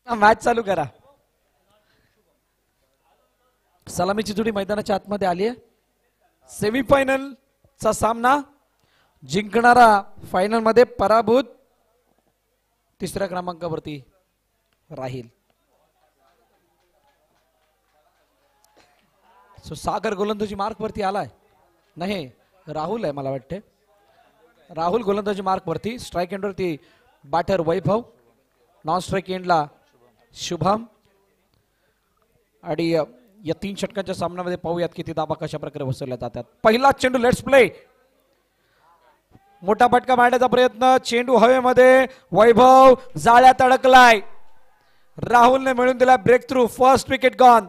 Match चालू करा. सलामीची जोडी मैदानाच्या आतमध्ये आली आहे. सेमीफायनल चा सामना जिंकणारा फायनल मध्ये पराभूत तिसऱ्या क्रमांकावरती राहील. सो सागर गोलंदाजी मार्क वरती आलाय. नाही, राहुल आहे मला वाटते. राहुल गोलंदाजी मार्क वरती. स्ट्राईक एंड वरती बॅटर वैभव, नॉन स्ट्राईक एंडला शुभम. आणि या 3 षटकांच्या सामन्यामध्ये पाहूयात किती धावा कशा प्रकारे वसवल्या जातात. पहिला चेंडू, लेट्स प्ले. मोठा फटका मारण्याचा प्रयत्न, चेंडू हवेमध्ये, वैभव जाळ्यात अडकलाय. राहुलने मिळून दिला breakthrough. First wicket gone.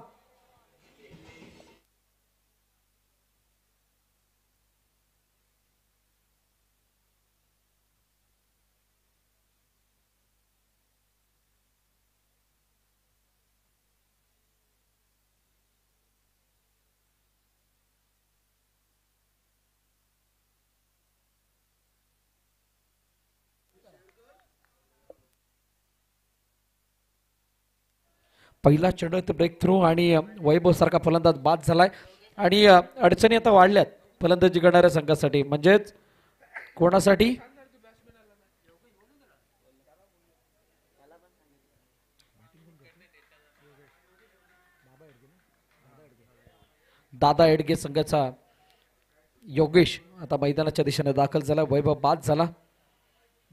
पहिला चेंडू ब्रेक थ्रू आणि वैभव सारखा फलंदाज बाद झालाय. आणि अडचणी आता वाढल्यात फलंदाजी करणाऱ्या संघासाठी. म्हणजेच कोणासाठी? दादा एडगे संघाचा योगेश आता मैदानाच्या दिशेने दाखल झाला. वैभव बाद झाला.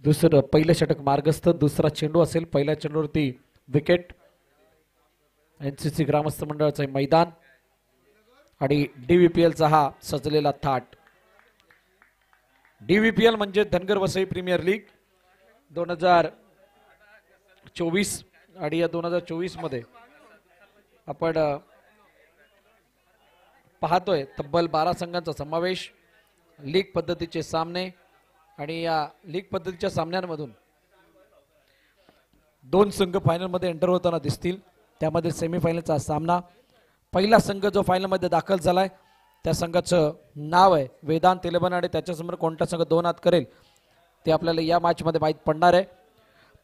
दुसरं पहिलं षटक मार्गस्थ. दुसरा चेंडू असेल. पहिल्या चेंडूवरती विकेट. एनसीसी ग्रामस्थ मंडळाचे मैदान आणि डीव्हीपीएलचा हा सजलेला थाट. डीव्हीपीएल म्हणजे धनगर वसई प्रीमियर लीग 2024. आणि या 2024 मध्ये आपण पाहतोय तब्बल 12 संघांचा समावेश. लीग पद्धतीचे सामने आणि या लीग पद्धतीच्या सामन्यांमधून 2 संघ फायनल मध्ये एंटर होताना दिसतील. त्यामध्ये सेमीफायनलचा सामना. पहिला संघ जो फायनल मध्ये दाखल झालाय त्या संघाचं नाव आहे वेदांत इलेव्हन. आणि त्याच्यासमोर कोणता संघ 2 हात करेल ते आपल्याला या मॅच मध्ये माहीत पडणार आहे.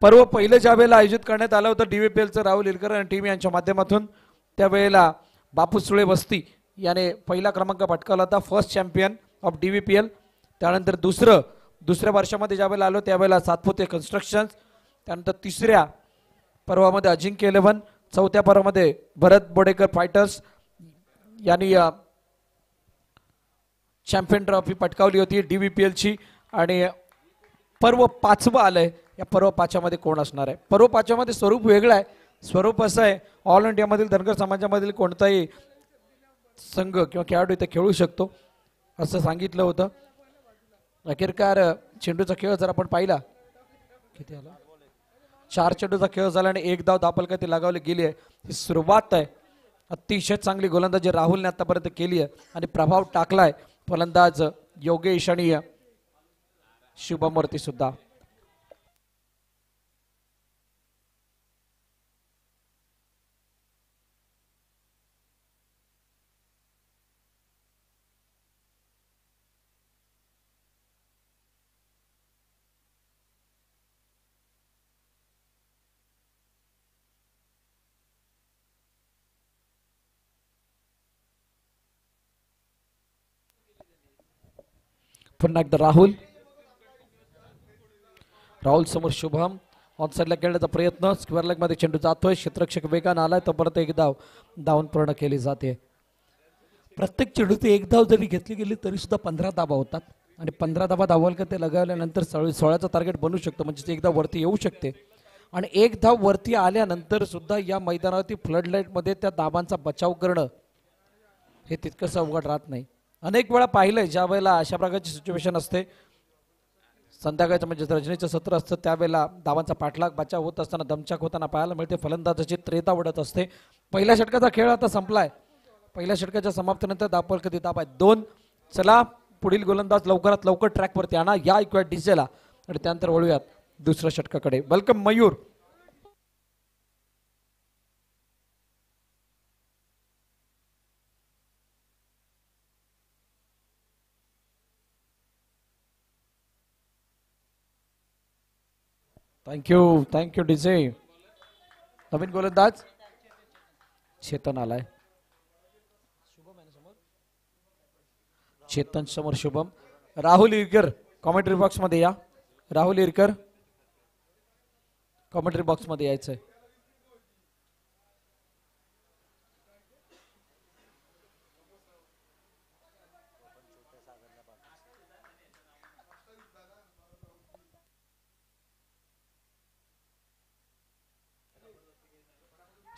पर्व पहिलं ज्या वेळेला आयोजित करण्यात आलं होतं डीव्हीपीएलचं राहुल इलकर आणि टीम यांच्या माध्यमातून, त्यावेळेला बापू सुळे वस्ती याने पहिला क्रमांक पटकावला होता. First champion of DVPL. त्यानंतर दुसऱ्या वर्षामध्ये ज्या वेळेला आलो त्यावेळेला सातपुते कन्स्ट्रक्शन. त्यानंतर तिसऱ्या पर्वामध्ये अजिंक्य इलेव्हन. चौथ्या पर्वामध्ये भरत बोडेकर फायटर्स यांनी चॅम्पियन ट्रॉफी पटकावली होती डीव्हीपीएलची. आणि पर्व 5वं आलंय. या पर्व 5मध्ये कोण असणार आहे? पर्व 5मध्ये स्वरूप वेगळं आहे. स्वरूप असं आहे, ऑल इंडियामधील धनगर समाजामधील कोणताही संघ किंवा खेळाडू इथे खेळू शकतो असं सांगितलं होतं. अखेरकार चेंडूचा खेळ जर आपण पाहिला, किती आला? 4 चेंडूचा खेळ झाला आणि 1 धाव धापलका लगावली गेली आहे. ही सुरुवात आहे. अतिशय चांगली गोलंदाजी राहुलने आतापर्यंत केली आहे आणि प्रभाव टाकलाय फलंदाज योगेश आणि शुभमवरती सुद्धा. पुन्हा एकदा राहुल समोर शुभम. ऑनसाइडला खेळण्याचा प्रयत्न. स्क्वेअर लेग मध्ये चेंडू जातोय. क्षेत्ररक्षक वेगानं आलाय तर परत 1 धाव धावून पूर्ण केली जाते. प्रत्येक चेंडूची 1 धाव जरी घेतली गेली तरी सुद्धा 15 धावा होतात. आणि 15 धावा धावाल ते लगावल्यानंतर 16चं टार्गेट बनू शकतं. म्हणजे 1 धाव वरती येऊ शकते. आणि 1 धाव वरती आल्यानंतर सुद्धा या मैदानावरती फ्लड लाईट मध्ये त्या धावांचा बचाव करणं हे तितकंसं अवघड राहत नाही. अनेक वेळा पाहिलंय ज्या वेळेला अशा प्रकारची सिच्युएशन असते, संध्याकाळचं म्हणजे रजनीचं सत्र असतं, त्यावेळेला धावांचा पाठलाग बचाव होत असताना दमछाक होताना पाहायला मिळते. फलंदाजाची त्रेता उडत असते. पहिल्या षटकाचा खेळ आता संपलाय. पहिल्या षटकाच्या समाप्तीनंतर धापल कधी धाप आहेत 2. चला पुढील गोलंदाज लवकरात लवकर ट्रॅकवरती आणा. या ऐकूया डीजेला आणि त्यानंतर वळूयात दुसऱ्या षटकाकडे. वेलकम मयूर. Thank you DJ. नवीन गोलंदाज चेतन आलाय. चेतन समोर शुभम. राहुल इरकर कॉमेंट्री बॉक्स मध्ये या. राहुल इरकर कॉमेंट्री बॉक्स मध्ये यायचंय.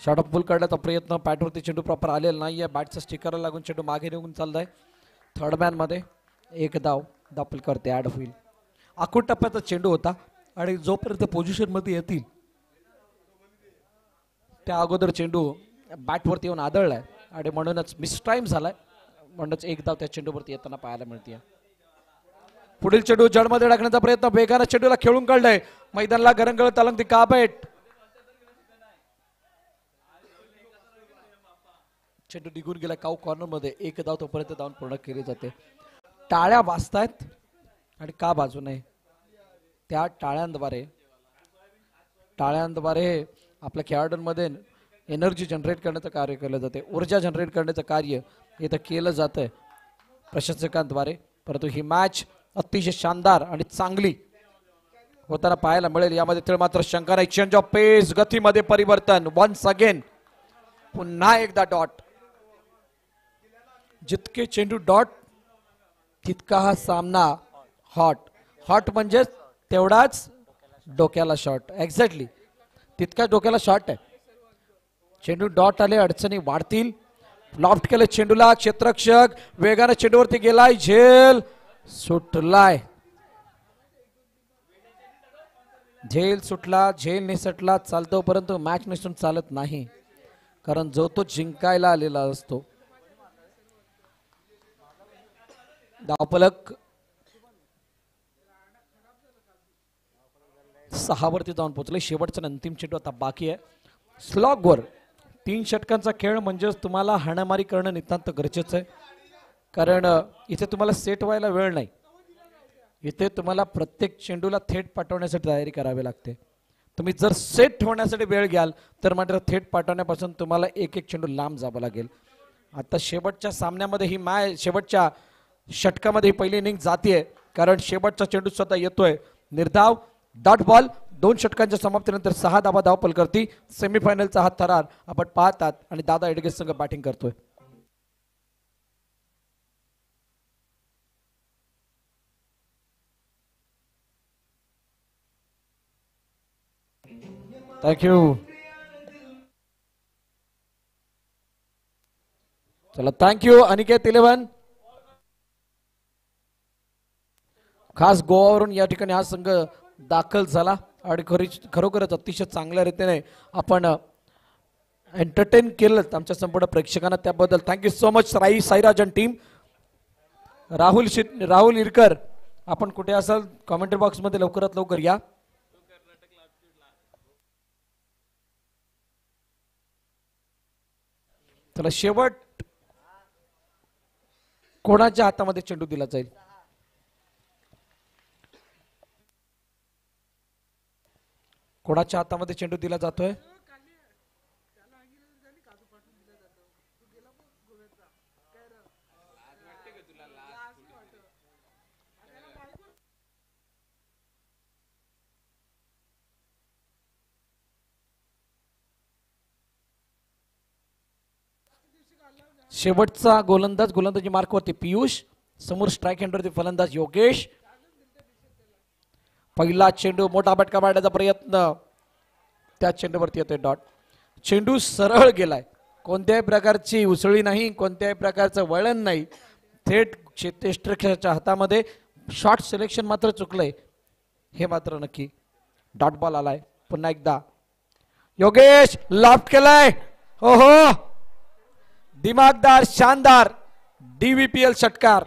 शॉट ऑफ फुल काढण्याचा प्रयत्न. बॅटवरती चेंडू प्रॉपर आलेला नाहीये. बॅटचा स्टिकर लागून चेंडू मागे निघून चाललाय. थर्ड मॅन मध्ये एक धाव दाखल करते ऍड होईल. आखूड टप्प्याचा चेंडू होता आणि जोपर्यंत पोझिशन मध्ये येतील त्या अगोदर चेंडू बॅटवरती येऊन आदळलाय आणि म्हणूनच मिसटाईम झालाय. म्हणूनच एक धाव त्या चेंडूवरती येताना पाहायला मिळते. पुढील चेंडू जडमध्ये टाकण्याचा प्रयत्न. वेगानं चेंडूला खेळून काढलाय. मैदानाला गरंगळ तलंगती काबेट. चेंडू निघून गेला काऊ कॉर्नर मध्ये. एक धाव तोपर्यंत धावून पूर्ण केली जाते. टाळ्या वाजतायत आणि का बाजू नये. त्या टाळ्यांद्वारे आपल्या खेळाडूंमध्ये एनर्जी जनरेट करण्याचं कार्य केलं जाते. ऊर्जा जनरेट करण्याचं कार्य इथं केलं जातंय प्रशंसकांद्वारे. परंतु ही मॅच अतिशय शानदार आणि चांगली होताना पाहायला मिळेल. यामध्ये तर मात्र शंका नाही. चेंज ऑफ पेस, गतीमध्ये परिवर्तन. वन्स अगेन पुन्हा एकदा डॉट. जितके चेंडू डॉट तितका हा सामना हॉट. हॉट म्हणजे तेवढाच डोक्याला शॉट. एक्झॅक्टली तितका डोक्याला शॉट आहे. चेंडू डॉट आले अडचणी वाढतील. लॉफ्ट केले चेंडूला. क्षेत्ररक्षक वेगाने चेंडूवरती गेलाय. झेल सुटलाय. झेल सुटला. झेल निसटला चालतो परंतु मॅच निसून चालत नाही. कारण जो तो जिंकायला आलेला असतो. धावफलक 6 वरती जाऊन पोहोचले. शेवटचा अंतिम चेंडू आता बाकी आहे. स्लॉगवर 3 षटकांचा खेळ म्हणजेच तुम्हाला हाणामारी करणं नितांत गरजेचं आहे. कारण इथे तुम्हाला सेट व्हायला वेळ नाही. इथे तुम्हाला प्रत्येक चेंडूला थेट पाठवण्यासाठी तयारी करावी लागते. तुम्ही जर सेट ठेवण्यासाठी वेळ घ्याल तर मात्र थेट पाठवण्यापासून तुम्हाला एक एक चेंडू लांब जावं लागेल. आता शेवटच्या सामन्यामध्ये ही शेवटच्या षटकामध्ये ही पहिली इनिंग जातीये. कारण शेवटचा चेंडू स्वतः येतोय. निर्धाव डॉट बॉल. 2 षटकांच्या समाप्तीनंतर 6 धावा धावपल करती. सेमीफायनलचा हा थरार आपण पाहतात आणि दादा एडगे संघ बॅटिंग करतोय. थँक्यू. चला थँक्यू अनिकेत 11. खास गोवावरून या ठिकाणी हा संघ दाखल झाला आणि खरोखरच अतिशय चांगल्या रीतीने आपण एंटरटेन केलं आमच्या संपूर्ण प्रेक्षकांना. त्याबद्दल thank you so much Sairaj and team. Rahul Irkar आपण कुठे असाल कॉमेंट्री बॉक्स मध्ये लवकरात लवकर या. चला शेवट कोणाच्या हातामध्ये चेंडू दिला जाईल. कोणाच्या हातामध्ये चेंडू दिला जातोय. शेवटचा गोलंदाजी मार्कवरती पियुष. समोर स्ट्राईक हँडवरती फलंदाज योगेश. पहिला चेंडू मोठा बटका मारण्याचा प्रयत्न. त्या चेंडूवरती येतोय डॉट. चेंडू सरळ गेलाय. कोणत्याही प्रकारची उसळी नाही. कोणत्याही प्रकारचं वळण नाही. थेट क्षेत्ररक्षकाच्या हातामध्ये. शॉट सिलेक्शन मात्र चुकलंय हे मात्र नक्की. डॉट बॉल आलाय पुन्हा एकदा. योगेश लॉफ्ट केलाय. हो हो दिमागदार शानदार DVPL षटकार.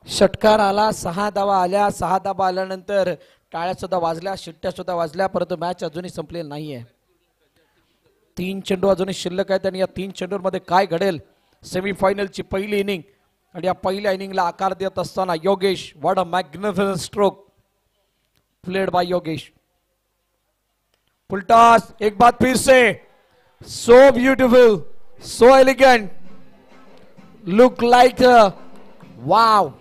षटकार आला. 6 धावा आल्या. 6 धावा आल्यानंतर टाळ्या सुद्धा वाजल्या. शिट्ट्या सुद्धा वाजल्या. परंतु मॅच अजूनही संपलेली नाहीये. तीन चेंडू अजूनही शिल्लक आहेत आणि या तीन चेंडूंमध्ये काय घडेल. सेमीफायनलची पहिली इनिंग आणि या पहिल्या इनिंगला आकार देत असताना Yogesh, what a magnificent stroke played by Yogesh. Full toss, एक बार फिर से, so beautiful, so elegant, look like wow.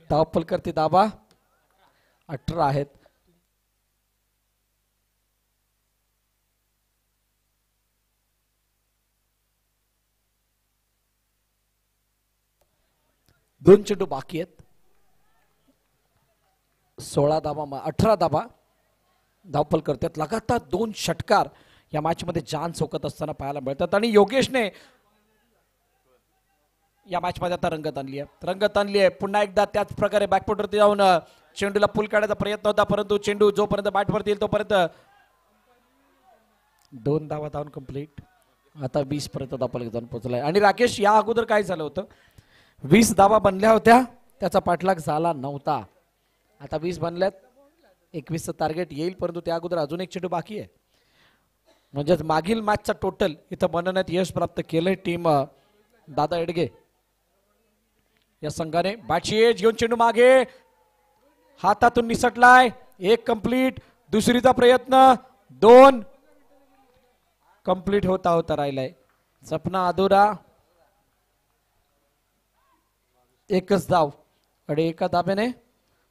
धावफल करते दाबा 18 आहेत. दोन चेंडू बाकी आहेत. 16 धाबा 18 धाबा धावफल करतात. लगातार दोन षटकार या मॅच मध्ये जान चौकत असताना पाहायला मिळतात आणि योगेशने या मॅच मध्ये आता रंगत आणली आहे. पुन्हा एकदा त्याच प्रकारे बॅकफुटवरती जाऊन चेंडूला पुल काढायचा प्रयत्न होता, परंतु चेंडू जोपर्यंत बॅटवरती येईल तोपर्यंत 2 धावा धावून कंप्लीट. आता 20 पर्यंत धावफलक जाऊन पोहोचलाय. आणि राकेश, या अगोदर काय झालं होतं, 20 धावा बनल्या होत्या, त्याचा पाठलाग झाला नव्हता. आता 20 बनल्यात, 21चं टार्गेट येईल, परंतु त्या अगोदर अजून एक चेंडू बाकी आहे. म्हणजेच मागील मॅचचा टोटल इथं बनवण्यात यश प्राप्त केलंय टीम दादा एडगे या संघाने. बॅटची एज घेऊन चेंडू मागे, हातातून निसटलाय. एक कंप्लीट, दुसरीचा प्रयत्न, 2 कंप्लीट होता राहिलाय. सपना अधुरा, एकच धाव आणि एका धाब्याने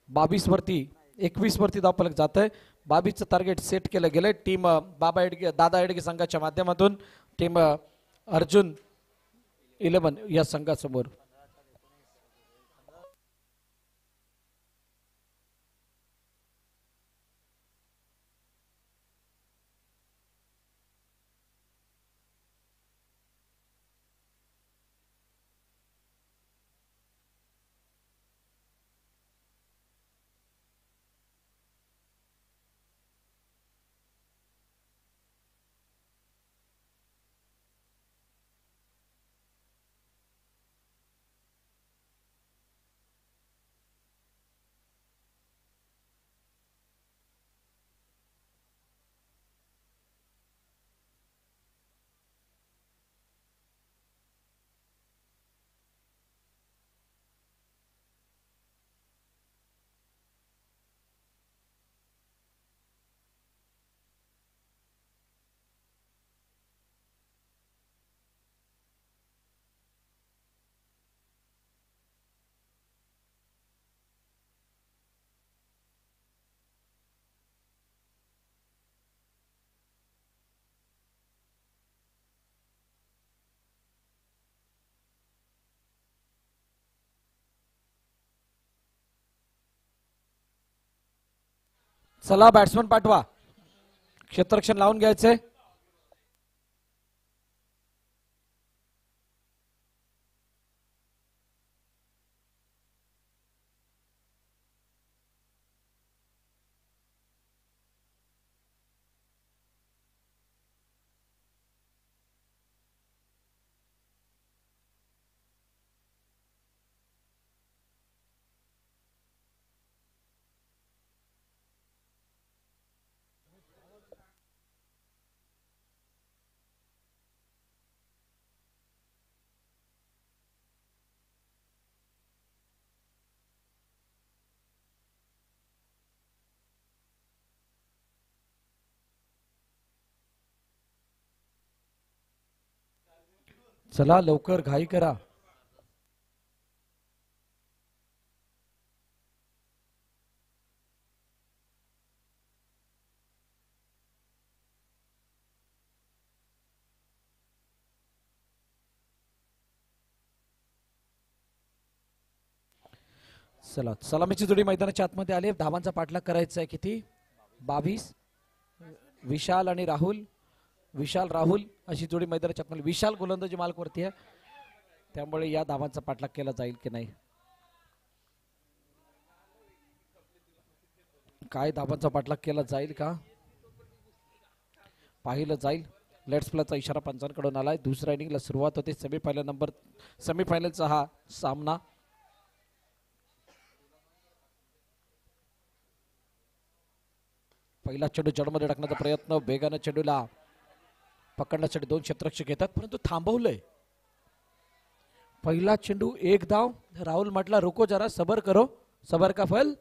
22 वरती 21 वरती धावफलक जात आहे. 22चं टार्गेट सेट केलं गेलंय टीम दादा एडगे संघाच्या माध्यमातून टीम अर्जुन 11 या संघासमोर. चला बॅट्समन पाठवा, क्षेत्ररक्षण लावून घ्यायचंय. चला लवकर घाई करा. चला सलामीची जोडी मैदानाच्या आतमध्ये आली. धावांचा पाठलाग करायचा आहे. किती? 22. विशाल आणि राहुल, विशाल राहुल अशी जोडी मैदानाच्या आतमध्ये. विशाल गोलंदाजी मार्क वरती आहे, त्यामुळे या धावांचा पाठलाग केला जाईल की नाही, काय धावांचा पाठलाग केला जाईल का पाहिलं जाईल. लेट्स प्लेचा इशारा पंचांकडून आलाय. दुसऱ्या इनिंगला सुरुवात होते. सेमीफायनलचा हा सामना. पहिला चेंडू जडमध्ये टाकण्याचा प्रयत्न. वेगानं चेंडूला पकडण्यासाठी दोन क्षेत्ररक्षक येतात परंतु थांबवलंय. पहिला चेंडू एक धाव. राहुल म्हटला रुको जरा सबर करो, सबर का फल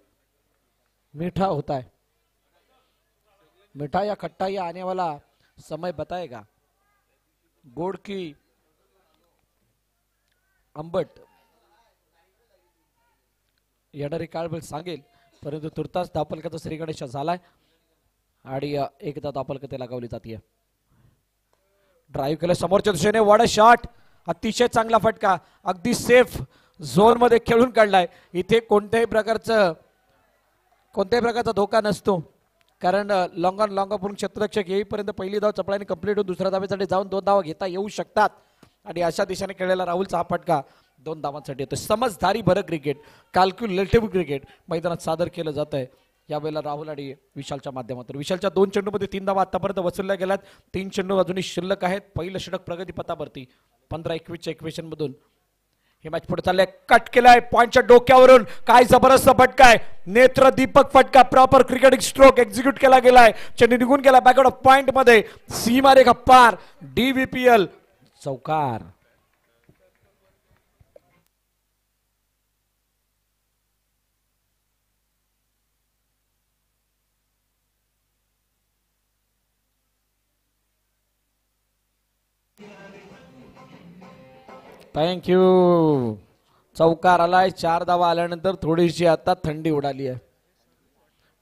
मीठा होता है. मीठा या खट्टा या आने वाला समय बताएगा. गोड की आंबट येणारी काळ सांगेल. परंतु तुर्तास धावफलकाचा श्रीगणेश झालाय आणि एकदा धावफलक लगावली जाते. ड्राईव्ह केलं समोरच्या दिशेने. वॉड शॉट. अतिशय चांगला फटका. अगदी सेफ झोन मध्ये खेळून काढलाय. इथे कोणत्याही प्रकारचा धोका नसतो कारण लॉंग ऑन लॉंग ऑफ क्षेत्ररक्षक येईपर्यंत पहिली धाव चपळाने कंप्लीट होऊन दुसऱ्या धावेसाठी जाऊन दोन धावा घेता येऊ शकतात. आणि अशा दिशेने खेळलेला राहुलचा हा फटका 2 धावांसाठी येतो. समजदारी भरं क्रिकेट, कॅल्क्युलेटिव्ह क्रिकेट मैदानात सादर केलं जात आहे यावेळेला राहुल आणि विशालच्या माध्यमातून. विशालच्या 2 चेंडूमध्ये 3 धावा आतापर्यंत वसूलल्या गेल्यात. 3 चेंडू अजूनही शिल्लक आहेत. पहिलं षटक प्रगतीपथावरती 15-21च्या इक्वेशन मधून हे मॅच पुढे चाललंय. कट केलाय पॉइंटच्या डोक्यावरून. काय जबरदस्त फटका आहे. नेत्रदीपक फटका. प्रॉपर क्रिकेटिंग स्ट्रोक एक्झिक्यूट केला गेलाय. चेंडू निघून गेला बॅकआउट ऑफ पॉइंट मध्ये. सीमारेखा पार. DVPL चौकार. थँक्यू. चौकार आलाय. 4 धावा आल्यानंतर थोडीशी आता थंडी उडाली आहे.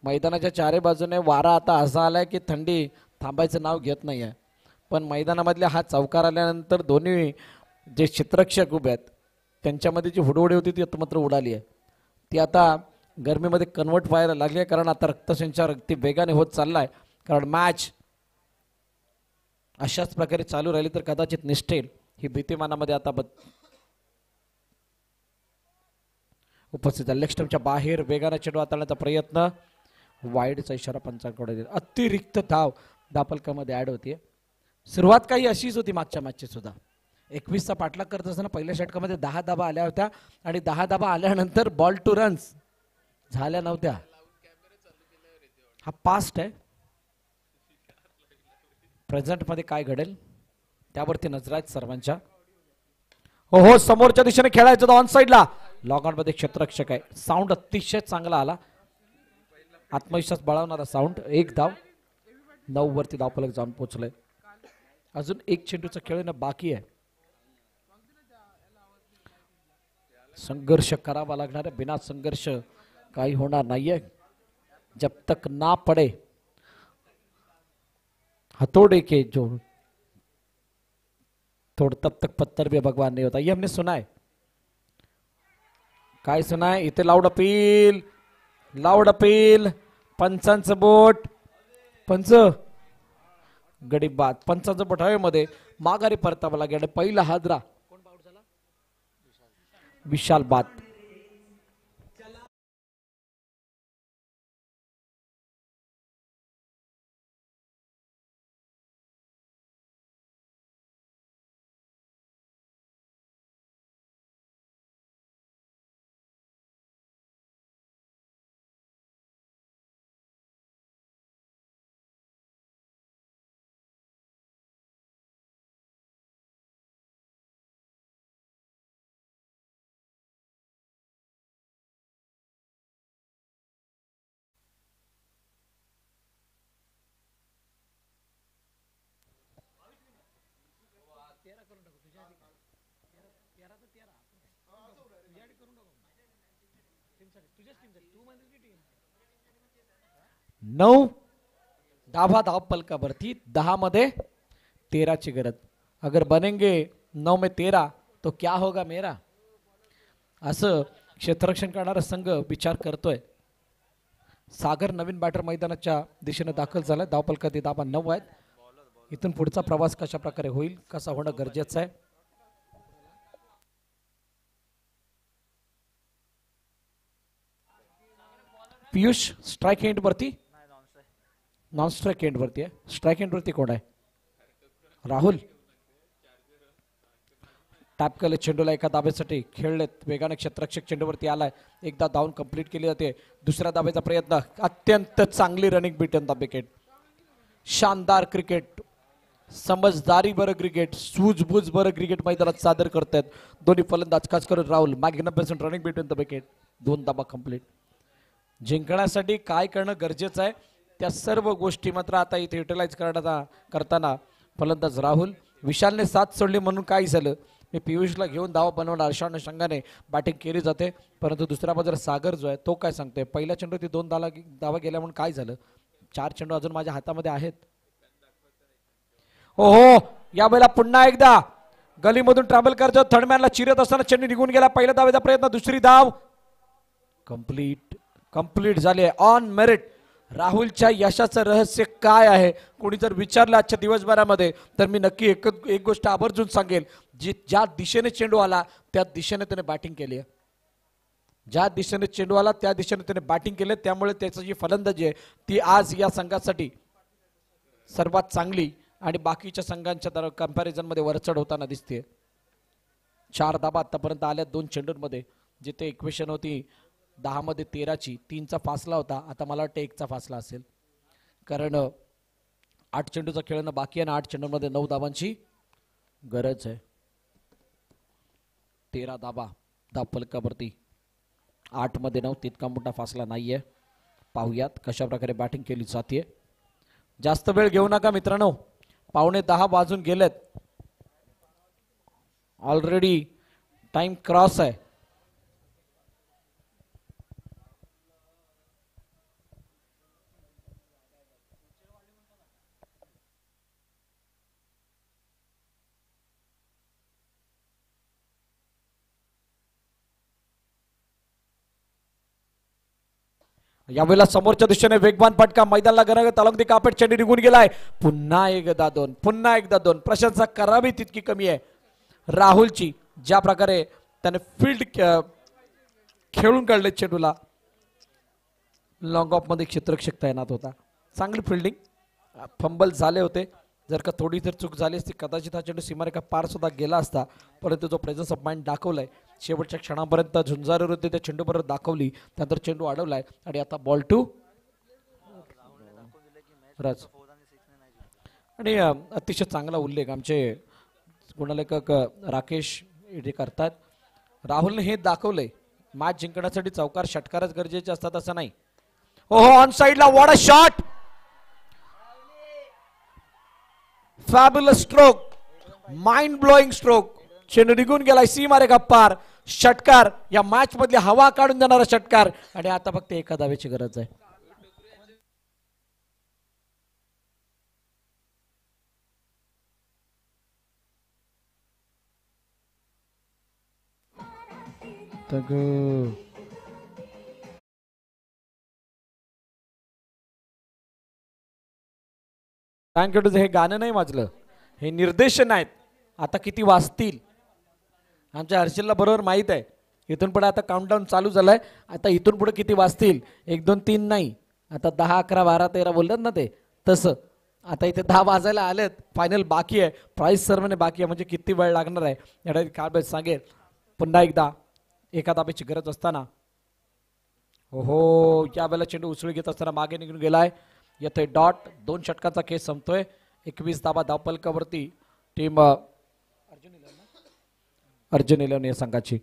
मैदानाच्या चारी बाजूने वारा आता असा आलाय की थंडी थांबायचं नाव घेत नाही आहे. पण मैदानामधल्या हा चौकार आल्यानंतर दोन्ही जे क्षेत्ररक्षक उभे आहेत त्यांच्यामध्ये जी हुडहुडी होती ती मात्र उडाली आहे. ती आता गरमीमध्ये कन्वर्ट व्हायला लागली आहे कारण आता रक्तसंचार अगदी वेगाने होत चाललाय. कारण मॅच अशाच प्रकारे चालू राहिली तर कदाचित निष्ठेल ही भीती मनामध्ये आता उपस्थित आहे. लेग स्टंपच्या बाहेर वेगाने चेंडू हाताळण्याचा प्रयत्न. वाईडचा इशारा पंचांकडे. अतिरिक्त धाव धावफलकामध्ये ऍड होतीये. सुरुवात काही अशीच होती मागच्या मॅचची सुद्धा. 21चा पाठलाग करत असताना पहिल्या षटकामध्ये 10 धावा आल्या होत्या आणि 10 धावा आल्यानंतर बॉल टू रन्स झाल्या नव्हत्या. हा पास्ट आहे. प्रेझेंट मध्ये काय घडेल त्यावरती नजर आहेत सर्वांच्या. हो समोरच्या दिशेने खेळायचं ऑन साइडला. लॉग ऑन मध्ये क्षेत्ररक्षक आहे. साऊंड अतिशय चांगला आला. आत्मविश्वास बळावणारा साऊंड. 1 धाव. 9 वरती धावफलक जाऊन पोहोचलंय. अजून 1 चेंडूचा खेळ बाकी आहे. संघर्ष करावा लागणार आहे. बिना संघर्ष काही होणार नाहीये. जब तक ना पडे हथौड़े के जो तोड़ तब तक पत्थर भी भगवान नहीं होता. ये हमने सुना है. काय सुना है. इथे लाऊड अपील. पंचांचं बोट. पंच गडी बाद. पंचांचं बोट हवेमध्ये माघारी परतावं लागेल. पहिला हादरा विशाल बाद. नऊ धावा धावफलकावरती. 10 मध्ये 13ची गरज. अगर बनेंगे 9 में 13 तो क्या होगा मेरा. असं क्षेत्ररक्षण करणारा संघ विचार करतोय. सागर नवीन बॅटर मैदानाच्या दिशेने दाखल झालाय. धावफलकातील धावा 9 आहेत. इथून पुढचा प्रवास कशा प्रकारे होईल कसा होणं गरजेचं आहे. पियुष स्ट्राइक एंड वरती. नॉन स्ट्राइक एंड वरती आहे. स्ट्राइक एंड वरती कोण आहे. राहुल टॅप केले चेंडूला एका दाब्यासाठी खेळलेत वेगाने क्षेत्ररक्षक चेंडूवरती आलाय एकदा धावून कंप्लीट केली जाते दुसऱ्या दाब्याचा प्रयत्न अत्यंत चांगली रनिंग बिटन द विकेट शानदार क्रिकेट समजदारी बरं क्रिकेट सूझबूझ बरं क्रिकेट मैदानात सादर करतात दोन्ही फलंदाज खास करून Rahul magnificent running between the wicket 2 dhaba complete जिंकण्यासाठी काय करणं गरजेचं आहे त्या सर्व गोष्टी मात्र आता इथे युटिलाइज करताना फलंदाज राहुल विशालने साथ सोडली म्हणून काय झालं मी पियुषला घेऊन धावा बनवणार अशा अनुषंगाने बॅटिंग केली जाते परंतु दुसऱ्या बाजूला सागर जो आहे तो काय सांगतोय पहिल्या चेंडूवरती 2 धावा गेल्या म्हणून काय झालं 4 चेंडू अजून माझ्या हातामध्ये आहेत हो यावेळेला पुन्हा एकदा गलीमधून ट्रॅव्हल करतो थर्डमॅनला चिरत असताना चेंडू निघून गेला पहिल्या धावेचा प्रयत्न दुसरी धाव कंप्लीट झाली ऑन मेरिट राहुलच्या यशाचं रहस्य काय आहे कोणी जर विचारलं आजच्या दिवसभरामध्ये तर मी नक्की एक गोष्ट आवर्जून सांगेल ज्या दिशेने चेंडू आला त्या दिशेने त्याने बॅटिंग केली आहे ज्या दिशेने चेंडू आला त्या दिशेने त्याने बॅटिंग केले त्यामुळे त्याची जी फलंदाजी आहे ती आज या संघासाठी सर्वात चांगली आणि बाकीच्या संघांच्या कंपॅरिझन मध्ये वरचढ होताना दिसते 4 धाबा आतापर्यंत आल्या 2 चेंडूंमध्ये जिथे इक्वेशन होती 10 मध्ये 13ची 3चा फासला होता आता मला वाटतं 1चा फासला असेल कारण 8 चेंडूचा खेळणं बाकी आहे आणि 8 चेंडूंमध्ये 9 धाबांची गरज आहे 13 धाबा धाव फलकावरती 8 मध्ये 9 तितका मोठा फासला नाहीये पाहूयात कशा प्रकारे बॅटिंग केली जाते जास्त वेळ घेऊ नका मित्रांनो 9:15 वाजून गेलेत ऑलरेडी टाइम क्रॉस आहे यावेळेला समोरच्या दिशेने वेगवान फटका मैदानाला गरज तालुकती कापेट चेंडू निघून गेलाय पुन्हा एकदा दोन प्रशंसा करावी तितकी कमी आहे राहुलची ज्या प्रकारे त्याने फील्ड खेळून काढले चेंडूला लॉंग ऑफ मध्ये क्षेत्ररक्षक तैनात होता चांगली फिल्डिंग फंबल झाले होते जर का थोडी जर चूक झाली असती कदाचित हा चेंडू सीमारेखा पार सुद्धा गेला असता परंतु जो प्रेझन्स ऑफ माइंड दाखवलाय शेवटच्या क्षणापर्यंत झुंजारवर होते त्या चेंडू बरोबर दाखवली त्यानंतर चेंडू अडवलाय आणि आता बॉल टू राज आणि अतिशय चांगला उल्लेख आमचे गुणलेखक राकेश इथे करतात राहुलने हे दाखवलंय मॅच जिंकण्यासाठी चौकार षटकारच गरजेचे असतात असं नाही हो ऑन साइडला what a shot fabulous stroke mind blowing stroke चेंडू निघून गेलाय सीमारेखा पार षटकार या मॅच मधली हवा काढून देणारा षटकार आणि आता फक्त एका धावेची गरज आहे हे गाणं नाही वाजलं हे निर्देशन आहेत आता किती वाजतील आमच्या हर्षलला बरोबर माहित आहे इथून पुढे आता काउंटडाऊन चालू झालाय आता इथून पुढे किती वाजतील 1 2 3 नाही आता 10 11 12 13 बोलतात ना ते तसं आता इथे 10 वाजायला आलेत फायनल बाकी आहे प्राइस सर्वने बाकी आहे म्हणजे किती वेळ लागणार आहे याला काय सांगेल पुन्हा एकदा एका धाब्याची गरज असताना हो या वेळेला चेंडू उसळी घेत असताना मागे निघून गेलाय येतोय डॉट 2 षटकांचा केस संपतोय 21 धाबा धावफलकावरती टीम अर्जुन 11 या संघाची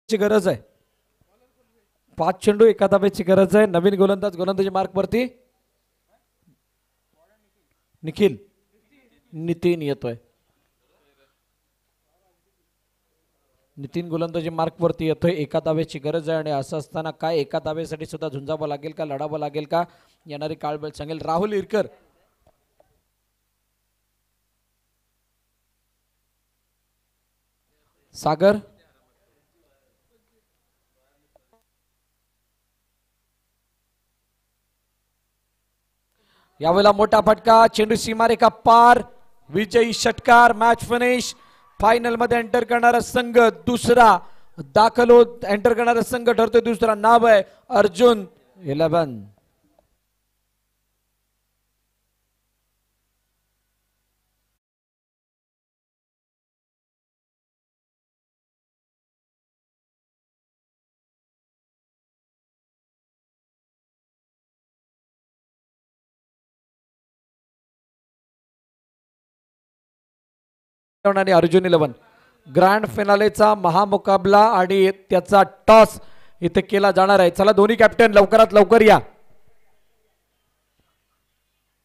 गरज आहे 5 चेंडू एका धाब्याची गरज आहे नवीन गोलंदाजी मार्क वरती नितीन येतोय नितीन गोलंदाजी मार्क वरती येतोय एका धाब्याची गरज आहे आणि असं असताना काय एका धाब्यासाठी सुद्धा झुंजावं लागेल का लढावं लागेल का येणारी काळबेल सांगेल राहुल इरकर सागर यावेळेला मोठा फटका, चेंडू सीमारेखा पार, विजयी षटकार, मॅच फिनिश. फायनल मध्ये एंटर करणारा संघ दुसरा दाखल होत, एंटर करणारा संघ ठरतोय दुसरा. नाव आहे अर्जुन 11. आणि अर्जुन 11 ग्रँड फिनालेचा महामुकाबला आणि त्याचा टॉस इथे केला जाणार आहे. चला दोन्ही कॅप्टन लवकरात लवकर या.